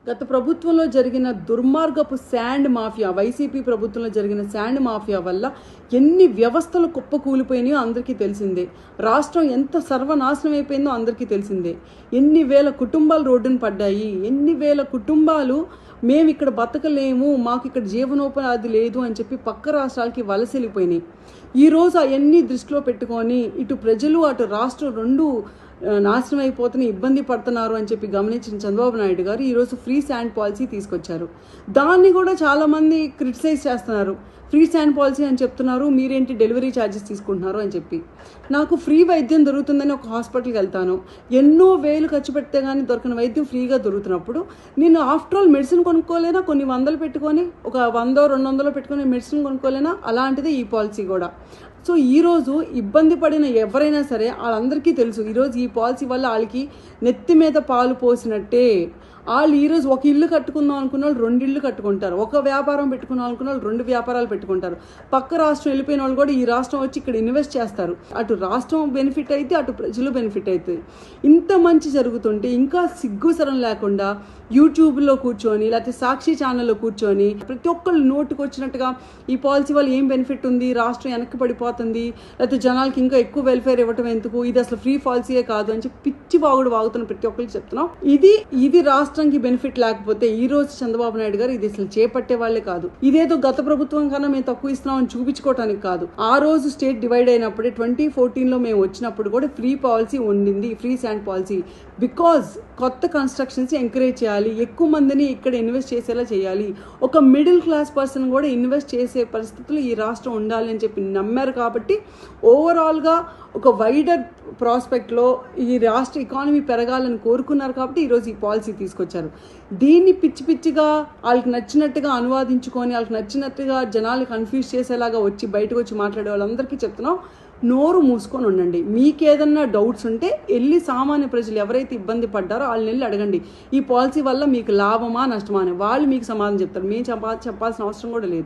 గత ప్రభుత్వంలో జరిగిన దుర్మార్గపు శాండ్ మాఫియా, వైసీపీ ప్రభుత్వంలో జరిగిన శాండ్ మాఫియా వల్ల ఎన్ని వ్యవస్థలు కుప్పకూలిపోయినాయో అందరికీ తెలిసిందే. రాష్ట్రం ఎంత సర్వనాశనం అయిపోయిందో అందరికీ తెలిసిందే. ఎన్ని వేల కుటుంబాలు రోడ్డున పడ్డాయి, ఎన్ని వేల కుటుంబాలు మేము ఇక్కడ బతకలేము, మాకు ఇక్కడ జీవనోపాధి లేదు అని చెప్పి పక్క రాష్ట్రాలకి వలస వెళ్ళిపోయినాయి. ఈరోజు అవన్నీ దృష్టిలో పెట్టుకొని ఇటు ప్రజలు అటు రాష్ట్రం రెండు నాశనం అయిపోతున్నాయి, ఇబ్బంది పడుతున్నారు అని చెప్పి గమనించిన చంద్రబాబు నాయుడు గారు ఈరోజు ఫ్రీ శాండ్ పాలసీ తీసుకొచ్చారు. దాన్ని కూడా చాలామంది క్రిటిసైజ్ చేస్తున్నారు. ఫ్రీ శాండ్ పాలసీ అని చెప్తున్నారు, మీరేంటి డెలివరీ ఛార్జెస్ తీసుకుంటున్నారు అని చెప్పి. నాకు ఫ్రీ వైద్యం దొరుకుతుందని ఒక హాస్పిటల్కి వెళ్తాను, ఎన్నో వేలు ఖర్చు పెడితే కానీ దొరకని వైద్యం ఫ్రీగా దొరుకుతున్నప్పుడు నేను ఆఫ్టర్ ఆల్ మెడిసిన్ కొనుక్కోలేనా? కొన్ని వందలు పెట్టుకొని, ఒక 100-200 పెట్టుకొని మెడిసిన్ కొనుక్కోలేనా? అలాంటిదే ఈ పాలసీ కూడా. సో ఈరోజు ఇబ్బంది పడిన ఎవరైనా సరే వాళ్ళందరికీ తెలుసు, ఈరోజు ఈ పాలసీ వల్ల వాళ్ళకి నెత్తి మీద పాలు పోసినట్టే. వాళ్ళు ఈరోజు ఒక ఇల్లు కట్టుకుందాం అనుకున్న వాళ్ళు 2 ఇళ్ళు కట్టుకుంటారు, ఒక వ్యాపారం పెట్టుకుందాం అనుకున్న వాళ్ళు 2 వ్యాపారాలు పెట్టుకుంటారు. పక్క రాష్ట్రం వెళ్ళిపోయిన వాళ్ళు కూడా ఈ రాష్ట్రం వచ్చి ఇక్కడ ఇన్వెస్ట్ చేస్తారు. అటు రాష్ట్రం బెనిఫిట్ అయితే, అటు ప్రజలు బెనిఫిట్ అవుతుంది. ఇంత మంచి జరుగుతుంటే ఇంకా సిగ్గుసరం లేకుండా యూట్యూబ్లో కూర్చొని, లేకపోతే సాక్షి ఛానల్లో కూర్చొని ప్రతి ఒక్కళ్ళు నోటుకు వచ్చినట్టుగా ఈ పాలసీ వల్ల ఏం బెనిఫిట్ ఉంది, రాష్ట్రం వెనక్కి పడిపోతుంది, లేకపోతే జనాలకి ఇంకా ఎక్కువ వెల్ఫేర్ ఇవ్వటం ఎందుకు, ఇది అసలు ఫ్రీ పాలసీయే కాదు అని చెప్పి పిచ్చి వాగుతున్న ప్రతి ఒక్కరికి చెప్తున్నాం. ఇది రాష్ట్రానికి బెనిఫిట్ లేకపోతే ఈ రోజు చంద్రబాబు నాయుడు గారు ఇది అసలు చేపట్టే వాళ్ళే కాదు. ఇదేదో గత ప్రభుత్వం కన్నా మేము తక్కువ ఇస్తున్నామని చూపించుకోవడానికి కాదు. ఆ రోజు స్టేట్ డివైడ్ అయినప్పుడే 2014లో మేము వచ్చినప్పుడు కూడా ఫ్రీ పాలసీ ఉండింది, ఫ్రీ శాండ్ పాలసీ. బికాజ్ కొత్త కన్స్ట్రక్షన్స్ ఎంకరేజ్ చేయాలి, ఎక్కువ మందిని ఇక్కడ ఇన్వెస్ట్ చేసేలా చేయాలి, ఒక మిడిల్ క్లాస్ పర్సన్ కూడా ఇన్వెస్ట్ చేసే పరిస్థితులు ఈ రాష్ట్రం ఉండాలి అని చెప్పి నమ్మారు. కాబట్టి ఓవరాల్గా ఒక వైడర్ ప్రాస్పెక్ట్లో ఈ రాష్ట్ర ఎకానమీ పెరగాలని కోరుకున్నారు. కాబట్టి ఈరోజు ఈ పాలసీ తీసుకొచ్చారు. దీన్ని పిచ్చి పిచ్చిగా వాళ్ళకి నచ్చినట్టుగా అనువాదించుకొని, వాళ్ళకి నచ్చినట్టుగా జనాలు కన్ఫ్యూజ్ చేసేలాగా వచ్చి బయటకు వచ్చి మాట్లాడే వాళ్ళందరికీ చెప్తున్నాం, నోరు మూసుకొని ఉండండి. మీకేదన్నా డౌట్స్ ఉంటే వెళ్ళి సామాన్య ప్రజలు ఎవరైతే ఇబ్బంది పడ్డారో వాళ్ళని వెళ్ళి అడగండి, ఈ పాలసీ వల్ల మీకు లాభమా నష్టమా అని. వాళ్ళు మీకు సమాధానం చెప్తారు, మేము చెప్పాల్సిన అవసరం కూడా లేదు.